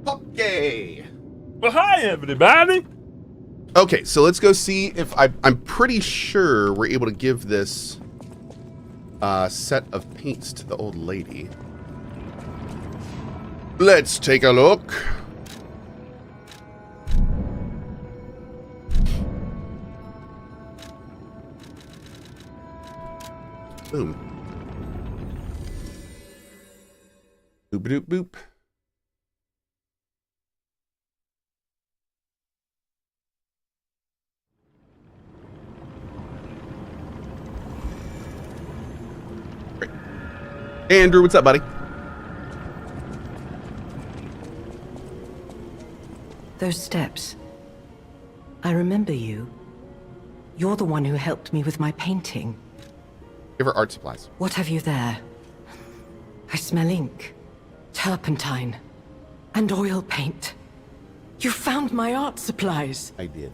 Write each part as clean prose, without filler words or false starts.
Okay. Well, hi, everybody. Okay, so let's go see if I'm pretty sure we're able to give this set of paints to the old lady. Let's take a look. Boom. Boop boop boop. Great. Hey, Andrew, what's up, buddy? Those steps. I remember you. You're the one who helped me with my painting. Give her art supplies. What have you there? I smell ink, turpentine, and oil paint. You found my art supplies. I did.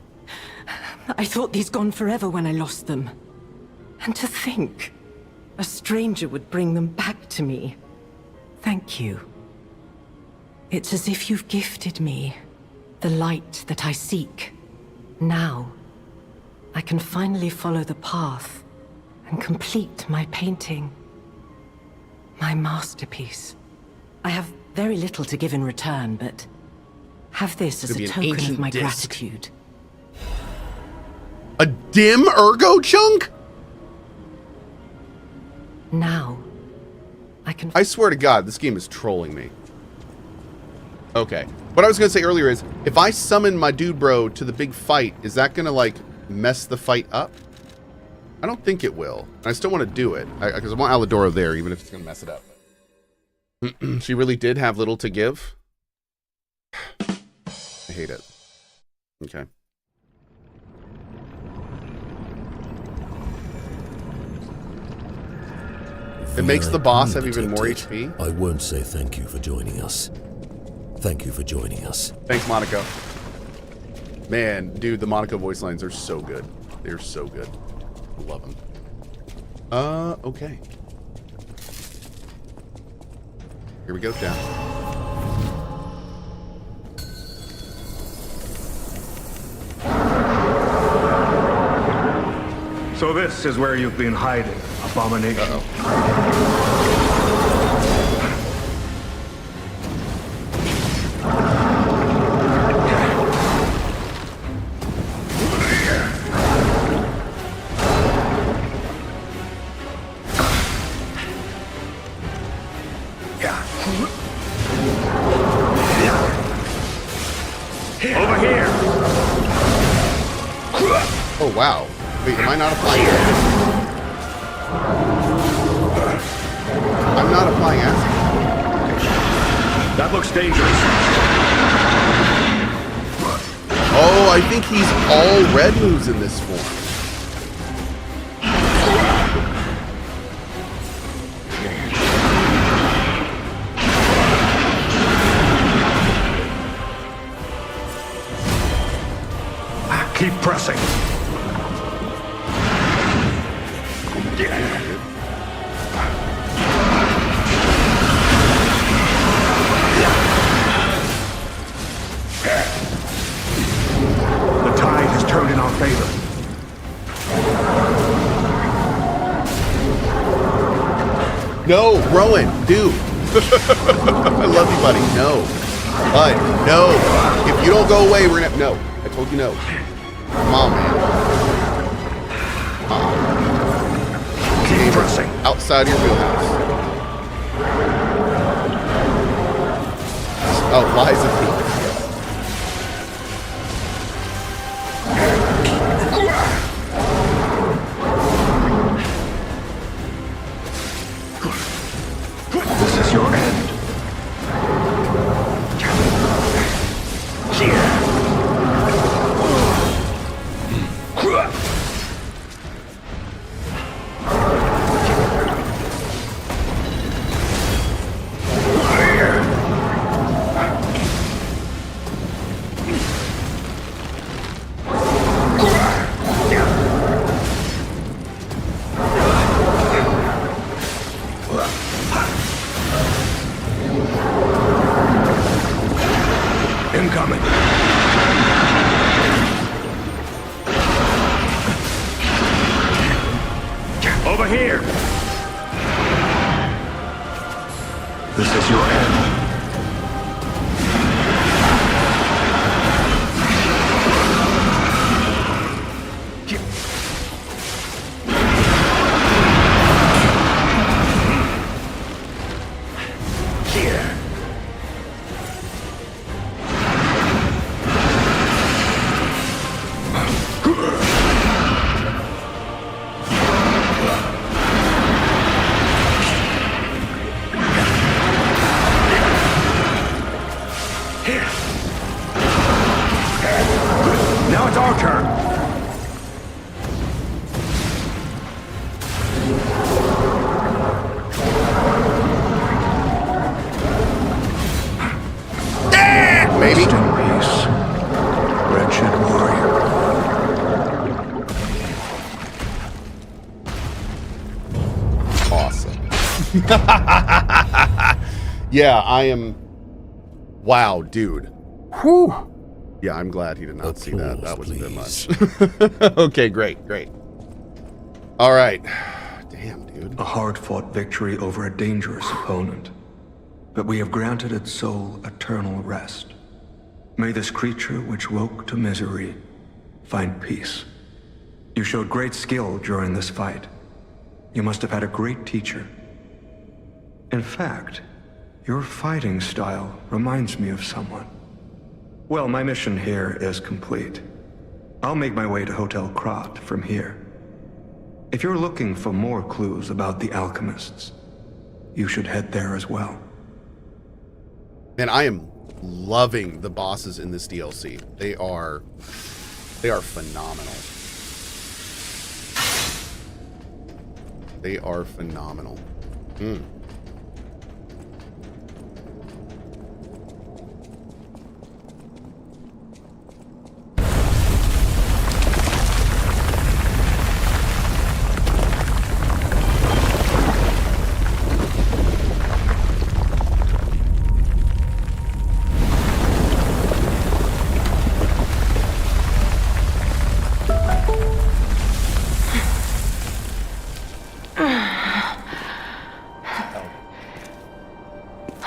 I thought these gone forever when I lost them. And to think, a stranger would bring them back to me. Thank you. It's as if you've gifted me the light that I seek. Now, I can finally follow the path and complete my painting. My masterpiece. I have very little to give in return, but have this as a token of my gratitude. A dim ergo chunk? Now, I can... I swear to God, this game is trolling me. Okay. What I was going to say earlier is, if I summon my dude bro to the big fight, is that going to, like, mess the fight up? I don't think it will. I still want to do it, because I want Alidoro there, even if it's going to mess it up. She really did have little to give. I hate it. Okay. It makes the boss have even more HP. I won't say thank you for joining us. Thank you for joining us. Thanks, Monaco. Man, dude, the Monaco voice lines are so good. They're so good. I love them. Okay. Here we go, chat. So this is where you've been hiding, Abomination. Uh-oh. Over here! Oh, wow. Wait, am I not applying acid? I'm not applying acid. That looks dangerous. Oh, I think he's all red moves in this form. Keep pressing. The tide has turned in our favor. No, Rowan, dude. I love you, buddy. No. Bud, no. If you don't go away, we're gonna... No. I told you no. Come on, man. Keep pressing. Outside your wheelhouse. Oh, lies of Phoenix. This is your end. I'm coming. Over here. This is your end. Now it's our turn. Maybe. Rest in peace, wretched warrior. Awesome. Yeah, I am. Wow, dude. Whew. Yeah, I'm glad he did not see that. That was a bit much. Okay, great. All right. Damn, dude. A hard-fought victory over a dangerous opponent. But we have granted its soul eternal rest. May this creature which woke to misery find peace. You showed great skill during this fight. You must have had a great teacher. In fact, your fighting style reminds me of someone. Well, my mission here is complete. I'll make my way to Hotel Krat from here. If you're looking for more clues about the alchemists, you should head there as well. Man, I am loving the bosses in this DLC. They are phenomenal. They are phenomenal.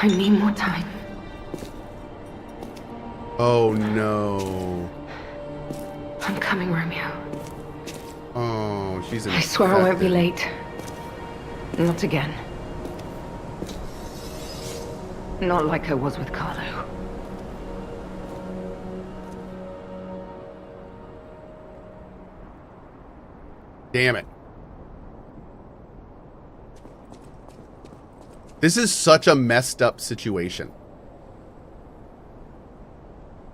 I need more time. Oh no. I'm coming, Romeo. Oh, she's in. I swear I won't be late. Not again. Not like I was with Carlo. Damn it. This is such a messed up situation.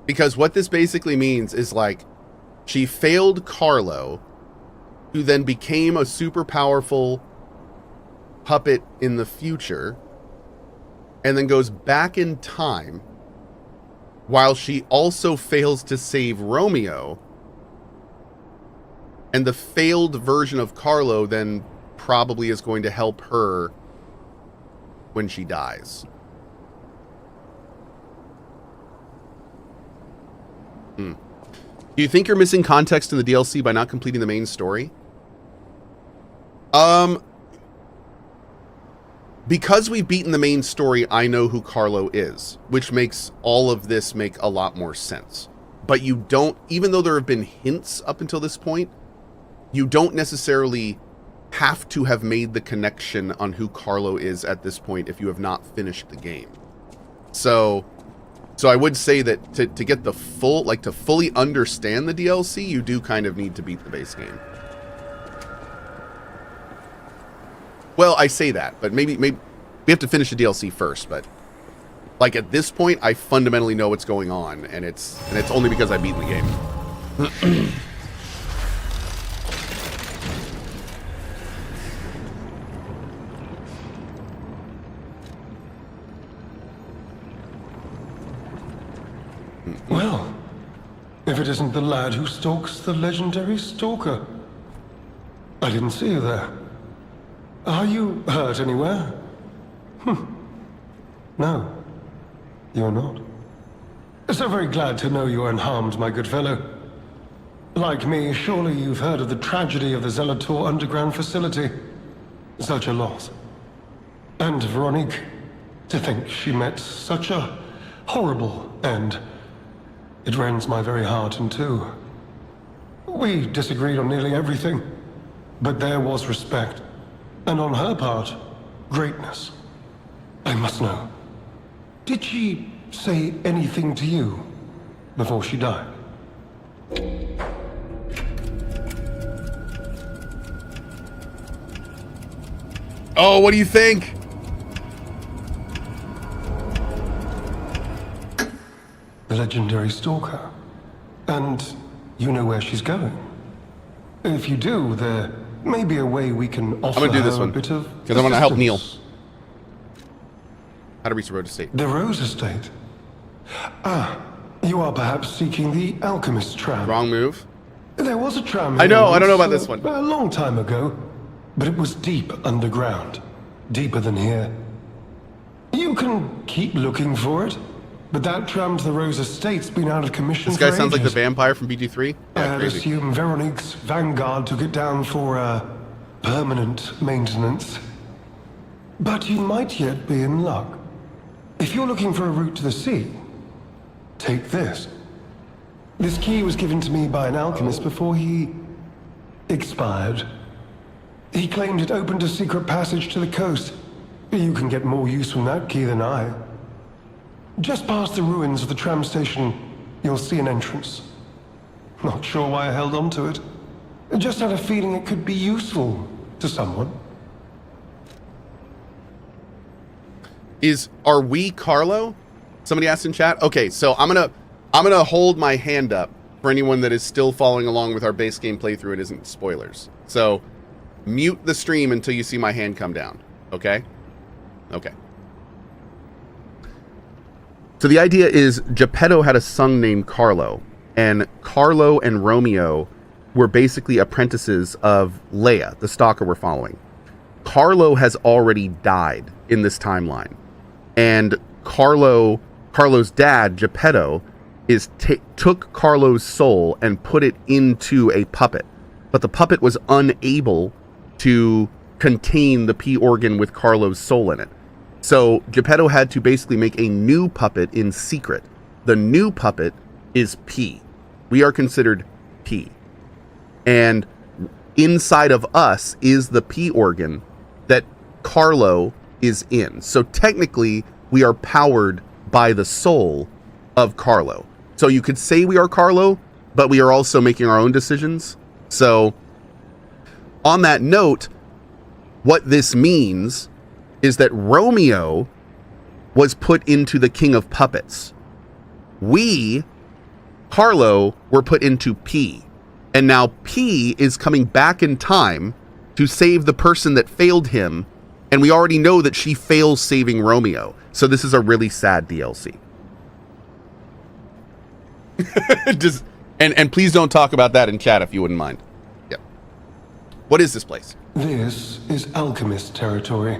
Because what this basically means is like, she failed Carlo, who then became a super powerful puppet in the future, and then goes back in time, while she also fails to save Romeo, and the failed version of Carlo then probably is going to help her when she dies. Do you think you're missing context in the DLC by not completing the main story? Because we've beaten the main story, I know who Carlo is, which makes all of this make a lot more sense. But you don't, even though there have been hints up until this point, you don't necessarily have to have made the connection on who Carlo is at this point if you have not finished the game. So I would say that to get the full, like to fully understand the DLC, you do kind of need to beat the base game. Well, I say that, but maybe we have to finish the DLC first, but like at this point, I fundamentally know what's going on, and it's only because I've beaten the game. Well, if it isn't the lad who stalks the legendary stalker. I didn't see you there. Are you hurt anywhere? No, you're not. So very glad to know you're unharmed, my good fellow. Like me, surely you've heard of the tragedy of the Zelator underground facility. Such a loss. And Veronique, to think she met such a horrible end. It rends my very heart in two. We disagreed on nearly everything, but there was respect. And on her part, greatness. I must know. Did she say anything to you before she died? Oh, what do you think? The legendary stalker. And you know where she's going. If you do, there may be a way we can offer I'm gonna do this her one a bit of because I want to help Neil. assistance. How to reach the Rose Estate. The Rose Estate. Ah, you are perhaps seeking the alchemist tram. Wrong move. There was a tram. I know, here I don't know about once, this one. A long time ago, but it was deep underground, deeper than here. You can keep looking for it, but that tram to the Rose Estate's been out of commission. This guy for sounds like the ages. vampire from BG3. Yeah, I'd crazy. assume Veronique's vanguard took it down for permanent maintenance. But you might yet be in luck. If you're looking for a route to the sea, take this. This key was given to me by an alchemist before he expired. He claimed it opened a secret passage to the coast. You can get more use from that key than I. Just past the ruins of the tram station, you'll see an entrance. Not sure why I held on to it. Just had a feeling it could be useful to someone. Are we Carlo? Somebody asked in chat. Okay, so I'm gonna hold my hand up for anyone that is still following along with our base game playthrough and isn't spoilers. So mute the stream until you see my hand come down. Okay? Okay. So the idea is Geppetto had a son named Carlo, and Carlo and Romeo were basically apprentices of Leia, the stalker we're following. Carlo has already died in this timeline. And Carlo's dad, Geppetto, took Carlo's soul and put it into a puppet. But the puppet was unable to contain the P organ with Carlo's soul in it. So Geppetto had to basically make a new puppet in secret. The new puppet is P. We are considered P. And inside of us is the P organ that Carlo is in. So technically, we are powered by the soul of Carlo. So you could say we are Carlo, but we are also making our own decisions. So on that note, what this means is that Romeo was put into the King of Puppets. We, Carlo, were put into P. And now P is coming back in time to save the person that failed him. And we already know that she fails saving Romeo. So this is a really sad DLC. And please don't talk about that in chat if you wouldn't mind. Yep. What is this place? This is alchemist territory.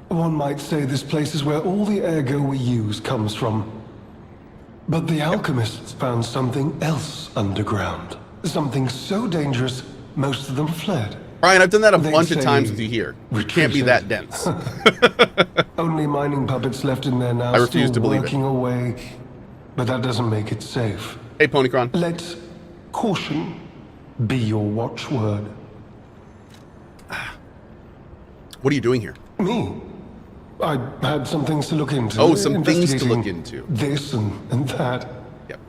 One might say this place is where all the ergo we use comes from. But the alchemists found something else underground. Something so dangerous, most of them fled. Brian, I've done that a They bunch of say times with you here. You can't be that dense. Only mining puppets left in there now, I refuse still to believe it. working away. But that doesn't make it safe. Hey, Ponycron. Let caution be your watchword. What are you doing here? Me? I had some things to look into. Oh, some things to look investigating into. This and that. Yep.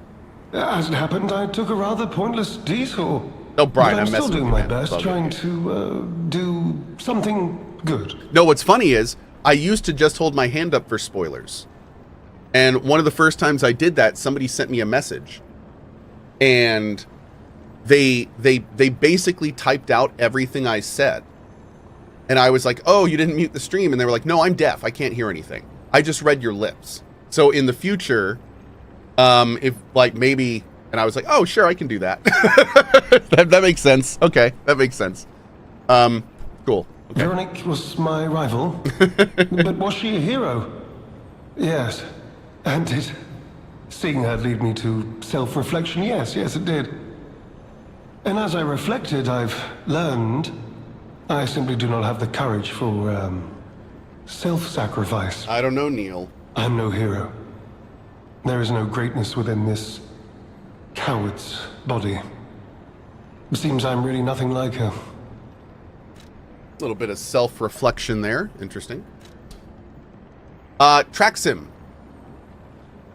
As it happened, I took a rather pointless detour. Oh, Brian, But I'm I'm still messing with doing you, my man. best, It's all trying good. to do something good. No, what's funny is I used to just hold my hand up for spoilers. And one of the first times I did that, somebody sent me a message. And they basically typed out everything I said. And I was like, "Oh, you didn't mute the stream." And they were like, "No, I'm deaf. I can't hear anything. I just read your lips." So in the future, if like maybe, and I was like, "Oh, sure, I can do that." that makes sense. Okay, that makes sense. Cool. Okay. Veronique was my rival, but was she a hero? Yes, and did seeing her lead me to self-reflection, yes, it did. And as I reflected, I've learned I simply do not have the courage for, self-sacrifice. I don't know, Neil. I'm no hero. There is no greatness within this coward's body. It seems I'm really nothing like her. A little bit of self-reflection there. Interesting. Track sim.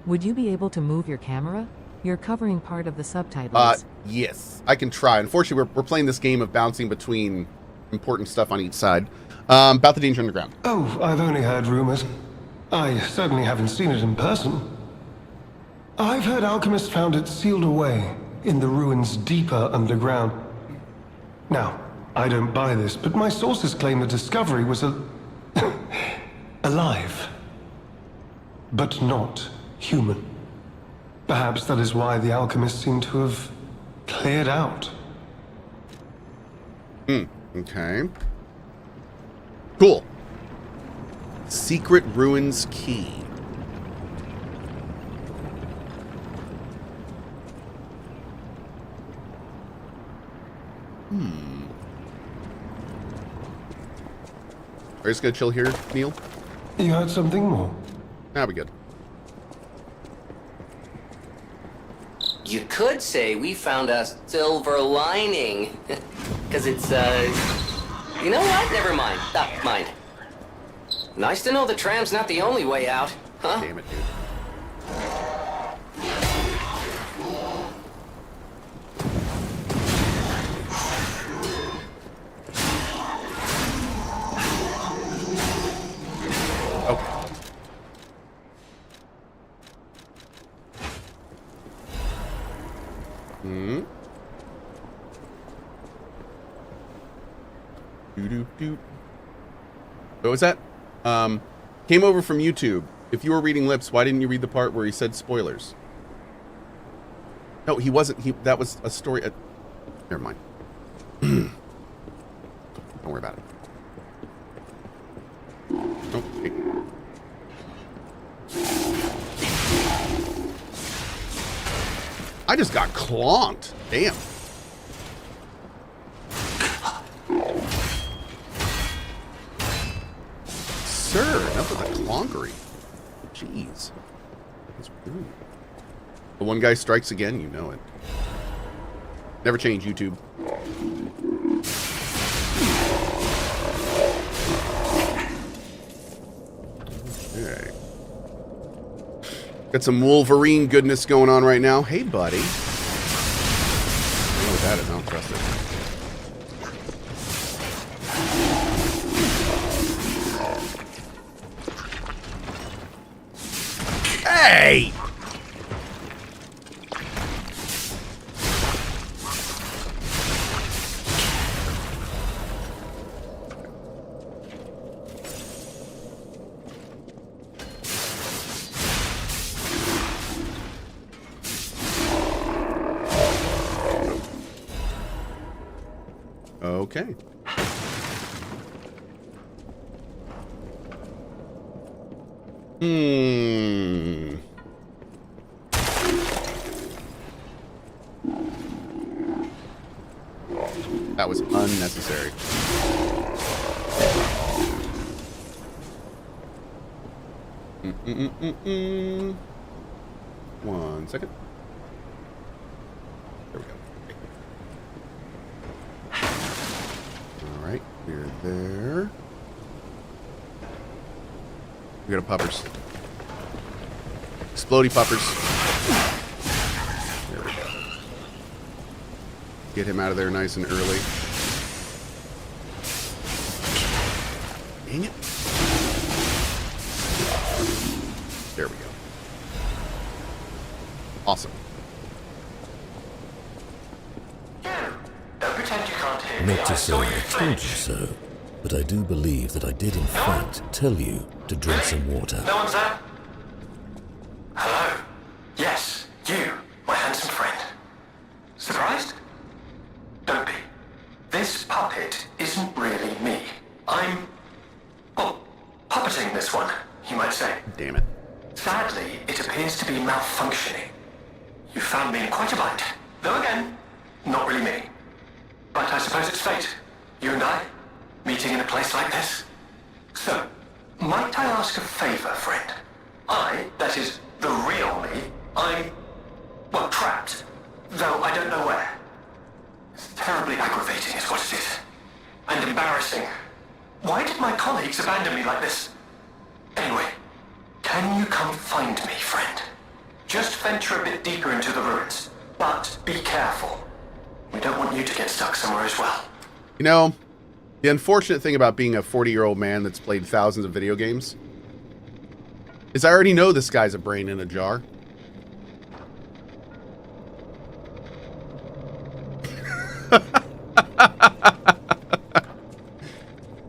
Would you be able to move your camera? You're covering part of the subtitles. Yes, I can try. Unfortunately, we're playing this game of bouncing between important stuff on each side. About the Danger Underground. Oh, I've only heard rumors. I certainly haven't seen it in person. I've heard alchemists found it sealed away in the ruins deeper underground. Now, I don't buy this, but my sources claim the discovery was alive, but not human. Perhaps that is why the alchemists seem to have cleared out. Okay. Cool. Secret Ruins Key. Are you just gonna chill here, Neil? You heard something more? That'll be good. You could say we found a silver lining. Because it's, you know what? Never mind. Mind. Nice to know the tram's not the only way out, huh? Damn it, dude. Okay. Doo-doo-doo. What was that? Came over from YouTube. If you were reading lips, why didn't you read the part where he said spoilers? No, he wasn't. That was a story. Never mind. Don't worry about it. Okay. I just got clonked. Damn. Sir, enough with the clonkery. Jeez. That's rude. The one guy strikes again, you know it. Never change, YouTube. Okay. Got some Wolverine goodness going on right now. Hey, buddy. I don't know what that is. I don't trust it. Hey! Okay. That was unnecessary. One second. There we go. All right, we're there. We got a puppers. Explodey puppers. There we go. Get him out of there nice and early. Dang it. There we go. Awesome. Don't pretend you can't hear me. Not to say I told you so, but I do believe that I did in fact tell you to drink some water. No one's there? Hello? Yes, you, my handsome friend. Surprised? Don't be. This puppet isn't really me. I'm, well, puppeting this one, you might say. Damn it. Sadly, it appears to be malfunctioning. You found me in quite a bind. Though again, not really me. But I suppose it's fate. You and I, meeting in a place like this. So, might I ask a favor, friend? That is, the real me, I'm, well, trapped. Though I don't know where. It's terribly aggravating is what it is. And embarrassing. Why did my colleagues abandon me like this? Anyway, can you come find me, friend? Just venture a bit deeper into the ruins. But be careful. We don't want you to get stuck somewhere as well. You know, the unfortunate thing about being a 40-year-old man that's played thousands of video games is I already know this guy's a brain in a jar.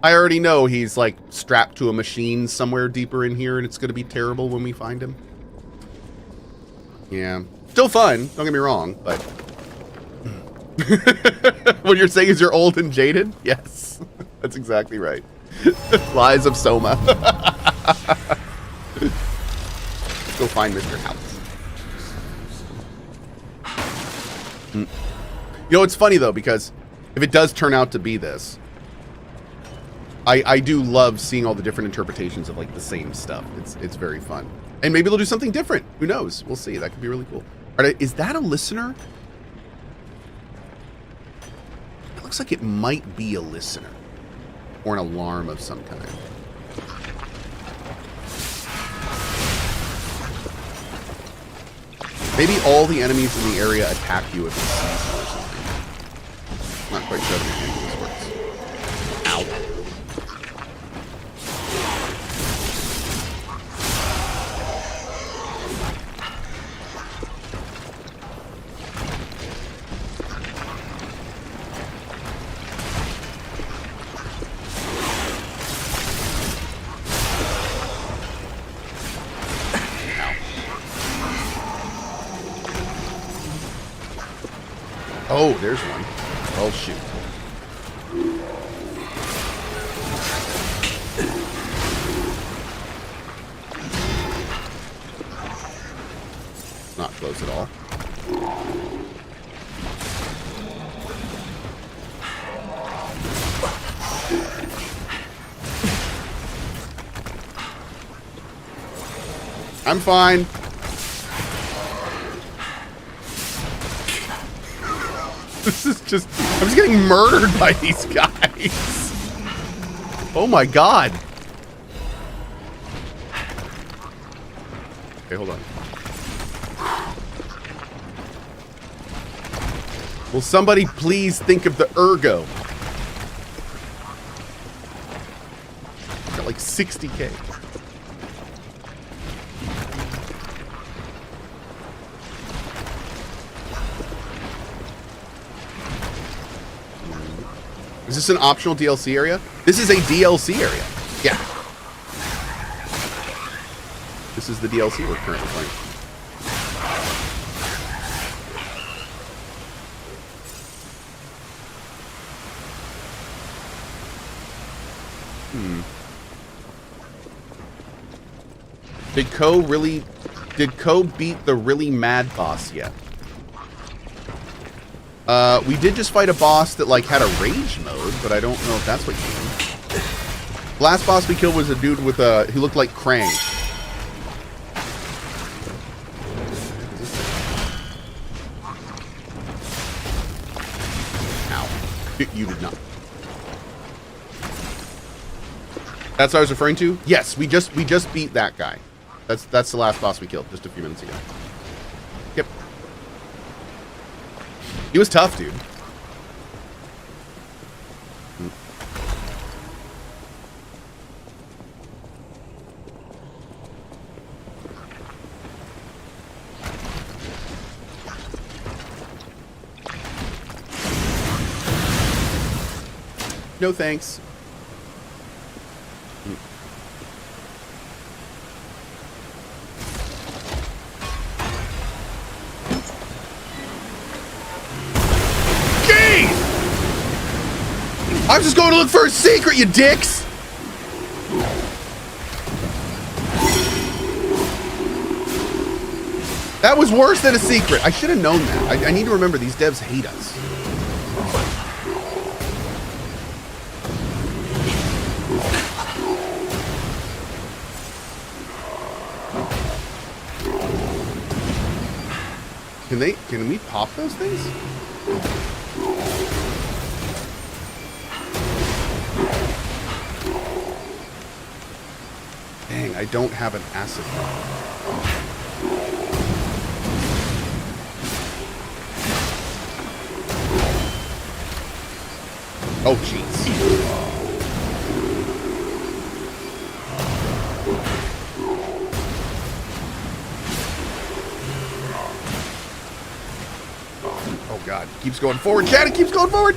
I already know he's like strapped to a machine somewhere deeper in here and it's going to be terrible when we find him. Yeah. Still fun, don't get me wrong, but... What you're saying is you're old and jaded? Yes. That's exactly right. Lies of Soma. Let's go find Mr. House. You know, it's funny though, because if it does turn out to be this, I do love seeing all the different interpretations of like the same stuff. It's very fun. And maybe they'll do something different. Who knows? We'll see. That could be really cool. All right, is that a listener? It looks like it might be a listener. Or an alarm of some kind. Maybe all the enemies in the area attack you if it sees you or something. Not quite sure how this works. Ow. Oh, there's one. Oh, shoot. Not close at all. I'm fine. This is just... I'm just getting murdered by these guys. Oh my god. Okay, hold on. Will somebody please think of the ergo? Got like 60k. Is this an optional DLC area? This is a DLC area. Yeah. This is the DLC we're currently playing. Did Cohh beat the really mad boss yet? We did just fight a boss that like had a rage mode, but I don't know if that's what you mean. Last boss we killed was a dude with who looked like Krang. Ow. You did not. That's what I was referring to? Yes, we just beat that guy. That's the last boss we killed just a few minutes ago. Yep. He was tough, dude. No thanks. I'm just going to look for a secret, you dicks! That was worse than a secret. I should have known that. I need to remember these devs hate us. Can we pop those things? Dang, I don't have an acid bomb. Oh, jeez. Oh, God. Keeps going forward. Chad, it keeps going forward.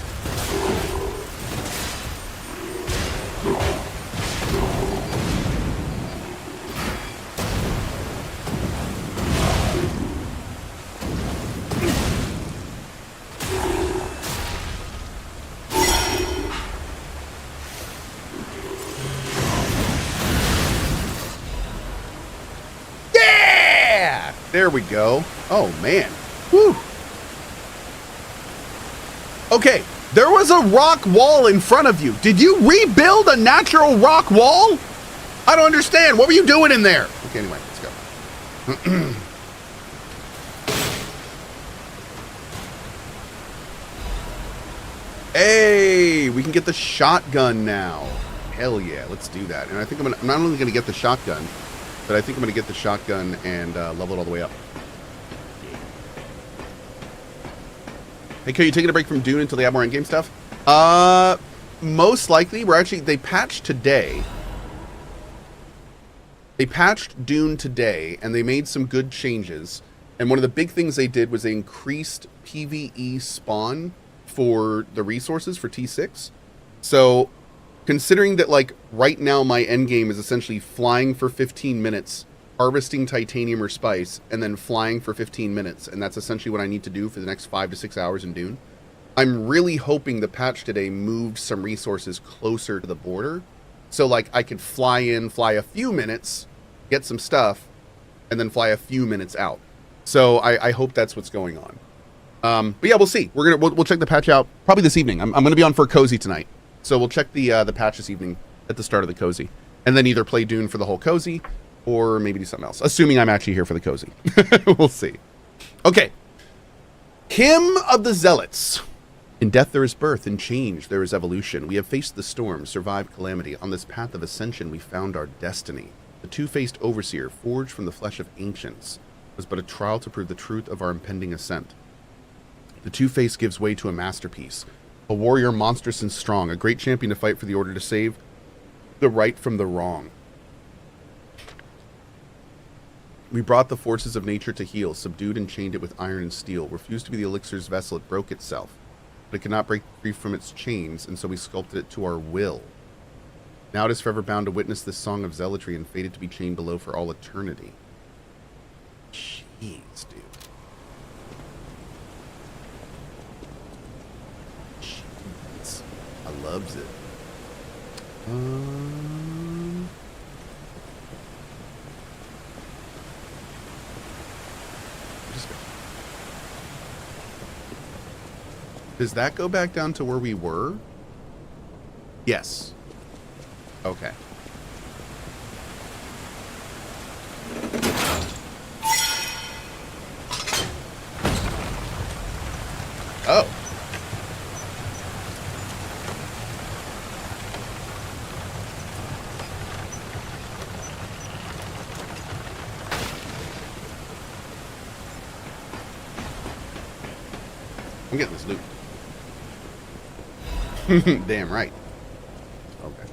There we go. Oh, man. Whew. Okay, there was a rock wall in front of you. Did you rebuild a natural rock wall? I don't understand. What were you doing in there? Okay, anyway, let's go. Hey, we can get the shotgun now. Hell yeah, let's do that. And I think I'm not only going to get the shotgun, but I think I'm going to get the shotgun and level it all the way up. Hey, Cohh, you taking a break from Dune until they have more endgame stuff? Most likely. They patched today. They patched Dune today, and they made some good changes. And one of the big things they did was they increased PvE spawn for the resources for T6. So, considering that, like, right now my endgame is essentially flying for 15 minutes, harvesting titanium or spice, and then flying for 15 minutes, and that's essentially what I need to do for the next 5 to 6 hours in Dune. I'm really hoping the patch today moved some resources closer to the border, so like I could fly in, fly a few minutes, get some stuff, and then fly a few minutes out. So I hope that's what's going on. But yeah, we'll see. We'll check the patch out probably this evening. I'm gonna be on for Cozy tonight, so we'll check the patch this evening at the start of the Cozy, and then either play Dune for the whole Cozy, or maybe do something else, assuming I'm actually here for the Cozy. We'll see. Okay. Hymn of the Zealots. In death there is birth, in change there is evolution. We have faced the storm, survived calamity. On this path of ascension we found our destiny. The two-faced overseer, forged from the flesh of ancients, was but a trial to prove the truth of our impending ascent. The two-face gives way to a masterpiece. A warrior monstrous and strong, a great champion to fight for the order to save the right from the wrong. We brought the forces of nature to heel, subdued and chained it with iron and steel. Refused to be the elixir's vessel, it broke itself. But it could not break free from its chains, and so we sculpted it to our will. Now it is forever bound to witness this song of zealotry and fated to be chained below for all eternity. Jeez, dude. Jeez. I loves it. Does that go back down to where we were? Yes. Okay. Oh. I'm getting this loot. Damn right. Okay.